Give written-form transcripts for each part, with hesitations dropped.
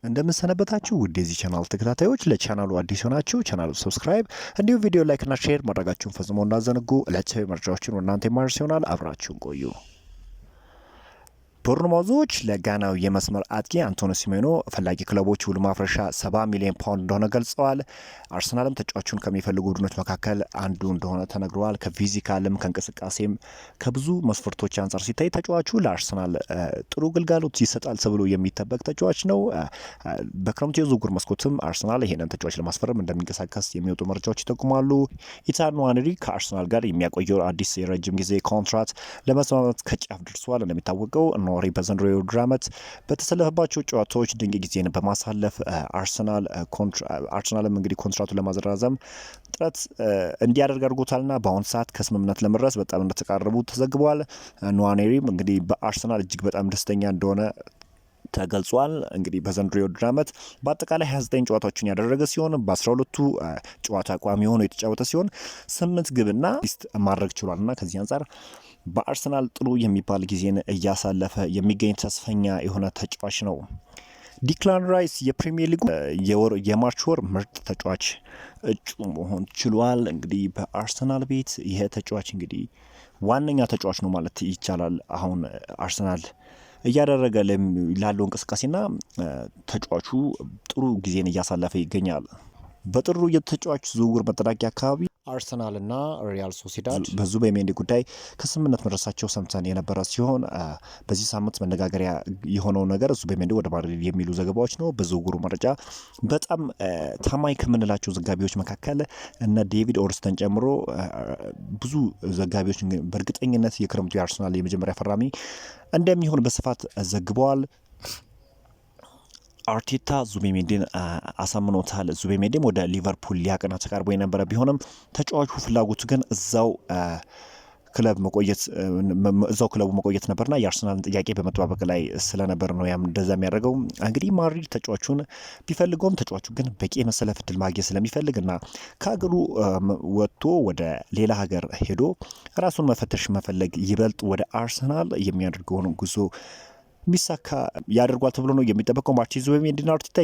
እንደምንሰነበታችሁ ውድ የዚህ ቻናል ተከታታዮች፣ ለቻናሉ አዲስ ሆናችሁ ቻናሉ ሰብስክራይብ እንዲሁም ቪዲዮ ላይክ እና ሼር ማድረጋችሁን ፈጽሞ እንዳዘነጉ ዕለታዊ መረጃዎችን ወደ እናንተ የማድረስ ይሆናል። አብራችሁን ቆዩ። ቦርንማውዞች ለጋናዊ የመስመር አጥቂ አንቶኒ ሲሜኖ ፈላጊ ክለቦች ውል ማፍረሻ 70 ሚሊዮን ፓውንድ እንደሆነ ገልጸዋል። አርሰናልም ተጫዋቹን ከሚፈልጉ ቡድኖች መካከል አንዱ እንደሆነ ተነግሯል። ከፊዚካልም ከእንቅስቃሴም ከብዙ መስፈርቶች አንጻር ሲታይ ተጫዋቹ ለአርሰናል ጥሩ ግልጋሎት ይሰጣል ተብሎ የሚጠበቅ ተጫዋች ነው። በክረምቱ የዝውውር መስኮትም አርሰናል ይሄንን ተጫዋች ለማስፈረም እንደሚንቀሳቀስ የሚወጡ መረጃዎች ይጠቁማሉ። ኢታን ንዋነሪ ከአርሰናል ጋር የሚያቆየው አዲስ የረጅም ጊዜ ኮንትራት ለመስማማት ከጫፍ ደርሷል። እንደሚታወቀው ኖሪ በዘንድሮ የውድድር ዓመት በተሰለፈባቸው ጨዋታዎች ድንቅ ጊዜን በማሳለፍ አርሰናልም እንግዲህ ኮንትራቱን ለማዘራዘም ጥረት እንዲያደርግ አድርጎታልና በአሁኑ ሰዓት ከስምምነት ለመድረስ በጣም እንደተቃረቡ ተዘግቧል። ንዋኔሪም እንግዲህ በአርሰናል እጅግ በጣም ደስተኛ እንደሆነ ተገልጿል። እንግዲህ በዘንድሮ የውድድር ዓመት በአጠቃላይ 29 ጨዋታዎችን ያደረገ ሲሆን በ12ቱ ጨዋታ ቋሚ ሆኖ የተጫወተ ሲሆን 8 ግብና አሲስት ማድረግ ችሏልና ከዚህ አንጻር በአርሰናል ጥሩ የሚባል ጊዜን እያሳለፈ የሚገኝ ተስፈኛ የሆነ ተጫዋች ነው። ዲክላን ራይስ የፕሪሚየር ሊጉ የማርች ወር ምርጥ ተጫዋች እጩ መሆን ችሏል። እንግዲህ በአርሰናል ቤት ይሄ ተጫዋች እንግዲህ ዋነኛ ተጫዋች ነው ማለት ይቻላል። አሁን አርሰናል እያደረገ ላለው እንቅስቃሴና ተጫዋቹ ጥሩ ጊዜን እያሳለፈ ይገኛል። በጥሩ የተጫዋች ዝውውር መጠናቀቂያ አካባቢ አርሰናልና ሪያል ሶሲዳድ በዙቢሜንዲ ጉዳይ ከስምምነት መድረሳቸው ሰምተን የነበረ ሲሆን በዚህ ሳምንት መነጋገሪያ የሆነው ነገር ዙቢሜንዲ ወደ ማድሪድ የሚሉ ዘገባዎች ነው። በዝውውሩ መረጃ በጣም ታማኝ ከምንላቸው ዘጋቢዎች መካከል እነ ዴቪድ ኦርስተን ጨምሮ ብዙ ዘጋቢዎች በእርግጠኝነት የክረምቱ የአርሰናል የመጀመሪያ ፈራሚ እንደሚሆን በስፋት ዘግበዋል። አርቴታ ዙቢሜንዲን አሳምኖታል። ዙቢሜንዲም ወደ ሊቨርፑል ሊያቀና ተቃርቦ የነበረ ቢሆንም ተጫዋቹ ፍላጎቱ ግን እዛው ክለቡ መቆየት ነበርና የአርሰናልን ጥያቄ በመጠባበቅ ላይ ስለነበር ነው እንደዛ የሚያደርገው። እንግዲህ ማድሪድ ተጫዋቹን ቢፈልገውም ተጫዋቹ ግን በቂ የመሰለፍ እድል ማግኘት ስለሚፈልግ እና ከሀገሩ ወጥቶ ወደ ሌላ ሀገር ሄዶ ራሱን መፈለግ ይበልጥ ወደ አርሰናል የሚያደርገውን ጉዞ ሚሳካ ያደርጓል ተብሎ ነው የሚጠበቀው። ማርቲን ዙቢሜንዲና አርቴታ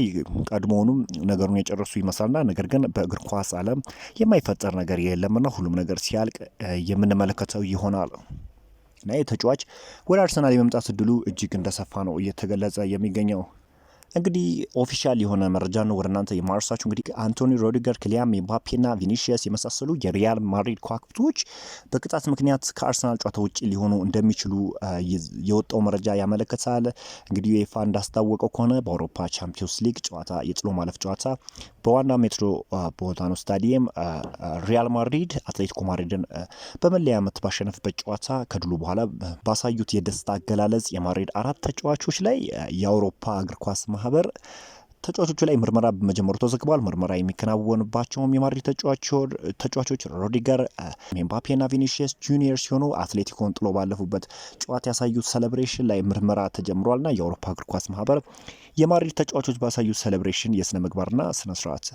ቀድሞውኑም ነገሩን የጨረሱ ይመስላልና ነገር ግን በእግር ኳስ ዓለም የማይፈጠር ነገር የለምና ሁሉም ነገር ሲያልቅ የምንመለከተው ይሆናል እና የተጫዋች ወደ አርሰናል የመምጣት እድሉ እጅግ እንደሰፋ ነው እየተገለጸ የሚገኘው። እንግዲህ ኦፊሻል የሆነ መረጃ ነው ወደ እናንተ የማርሳችሁ። እንግዲህ አንቶኒ ሮዲገር፣ ክሊያን ኤምባፔና ቪኒሺየስ የመሳሰሉ የሪያል ማድሪድ ከዋክብቶች በቅጣት ምክንያት ከአርሰናል ጨዋታ ውጭ ሊሆኑ እንደሚችሉ የወጣው መረጃ ያመለክታል። እንግዲህ ዩኤፋ እንዳስታወቀው ከሆነ በአውሮፓ ቻምፒዮንስ ሊግ ጨዋታ የጥሎ ማለፍ ጨዋታ በዋና ሜትሮፖሊታኖ ስታዲየም ሪያል ማድሪድ አትሌቲኮ ማድሪድን በመለያ ምት ባሸነፍበት ጨዋታ ከድሉ በኋላ ባሳዩት የደስታ አገላለጽ የማድሪድ 4 ተጫዋቾች ላይ የአውሮፓ እግር ኳስ ማህበር ተጫዋቾቹ ላይ ምርመራ በመጀመሩ ተዘግቧል። ምርመራ የሚከናወንባቸውም የማድሪድ ተጫዋቾች ሮዲገር፣ ኤምባፔና ቪኒሺየስ ጁኒየር ሲሆኑ አትሌቲኮን ጥሎ ባለፉበት ጨዋታ ያሳዩት ሴሌብሬሽን ላይ ምርመራ ተጀምሯልና የአውሮፓ እግር ኳስ ማህበር የማድሪድ ተጫዋቾች ባሳዩት ሴሌብሬሽን የስነ ምግባርና ስነ ስርዓት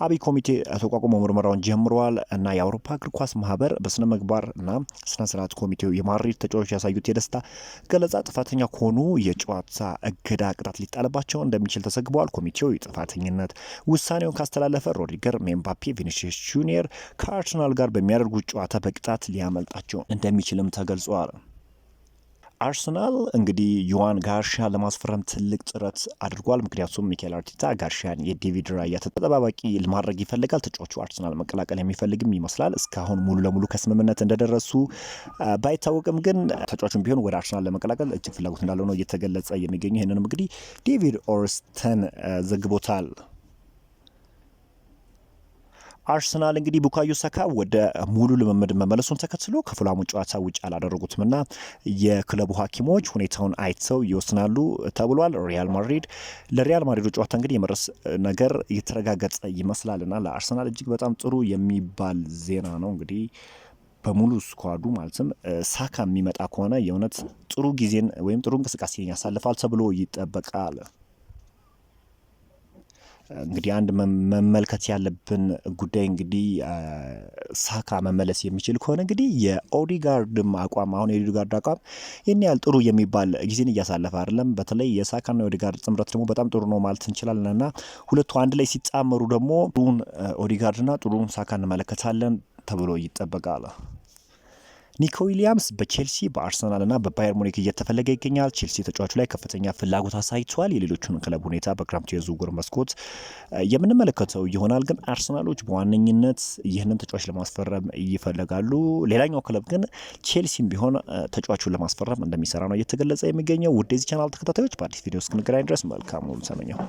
አብይ ኮሚቴ ተቋቁሞ ምርመራውን ጀምረዋል እና የአውሮፓ እግር ኳስ ማህበር በስነ ምግባርና ስነ ስርዓት ኮሚቴው የማድሪድ ተጫዋቾች ያሳዩት የደስታ ገለጻ ጥፋተኛ ከሆኑ የጨዋታ እገዳ ቅጣት ሊጣልባቸው እንደሚችል ተዘግቧል። ኮሚቴው የጥፋተኝነት ውሳኔውን ካስተላለፈ ሮዲገር፣ ኤምባፔ፣ ቪኒሺየስ ጁኒየር ከአርሰናል ጋር በሚያደርጉት ጨዋታ በቅጣት ሊያመልጣቸው እንደሚችልም ተገልጿል። አርሰናል እንግዲህ ዮዋን ጋርሺያ ለማስፈረም ትልቅ ጥረት አድርጓል። ምክንያቱም ሚኬል አርቴታ ጋርሺያን የዴቪድ ራያ ተጠባባቂ ማድረግ ይፈልጋል። ተጫዋቹ አርሰናል መቀላቀል የሚፈልግም ይመስላል። እስካሁን ሙሉ ለሙሉ ከስምምነት እንደደረሱ ባይታወቅም ግን ተጫዋቹም ቢሆን ወደ አርሰናል ለመቀላቀል እጅግ ፍላጎት እንዳለው ነው እየተገለጸ የሚገኘው። ይህንንም እንግዲህ ዴቪድ ኦርስተን ዘግቦታል። አርሰናል እንግዲህ ቡካዮ ሳካ ወደ ሙሉ ልምምድ መመለሱን ተከትሎ ከፉላሙ ጨዋታ ውጭ አላደረጉትም እና የክለቡ ሐኪሞች ሁኔታውን አይተው ይወስናሉ ተብሏል። ለሪያል ማድሪድ ጨዋታ እንግዲህ የመድረስ ነገር የተረጋገጠ ይመስላልና ለአርሰናል እጅግ በጣም ጥሩ የሚባል ዜና ነው። እንግዲህ በሙሉ ስኳዱ ማለትም ሳካ የሚመጣ ከሆነ የእውነት ጥሩ ጊዜን ወይም ጥሩ እንቅስቃሴ ያሳልፋል ተብሎ ይጠበቃል። እንግዲህ አንድ መመልከት ያለብን ጉዳይ እንግዲህ ሳካ መመለስ የሚችል ከሆነ እንግዲህ የኦዲጋርድም አቋም አሁን የኦዲጋርድ አቋም ይህን ያህል ጥሩ የሚባል ጊዜን እያሳለፈ አይደለም። በተለይ የሳካና የኦዲጋርድ ጥምረት ደግሞ በጣም ጥሩ ነው ማለት እንችላለን እና ሁለቱ አንድ ላይ ሲጣመሩ ደግሞ ጥሩን ኦዲጋርድና ጥሩን ሳካ እንመለከታለን ተብሎ ይጠበቃል። ኒኮ ዊሊያምስ በቼልሲ በአርሰናል እና በባየር ሙኒክ እየተፈለገ ይገኛል። ቼልሲ ተጫዋቹ ላይ ከፍተኛ ፍላጎት አሳይቷል። የሌሎቹን ክለብ ሁኔታ በክረምቱ የዝውውር መስኮት የምንመለከተው ይሆናል። ግን አርሰናሎች በዋነኝነት ይህንን ተጫዋች ለማስፈረም ይፈልጋሉ። ሌላኛው ክለብ ግን ቼልሲም ቢሆን ተጫዋቹን ለማስፈረም እንደሚሰራ ነው እየተገለጸ የሚገኘው። ውድ የዚህ ቻናል ተከታታዮች በአዲስ ቪዲዮ እስክንገናኝ ድረስ መልካም ሁሉ ተመኘው።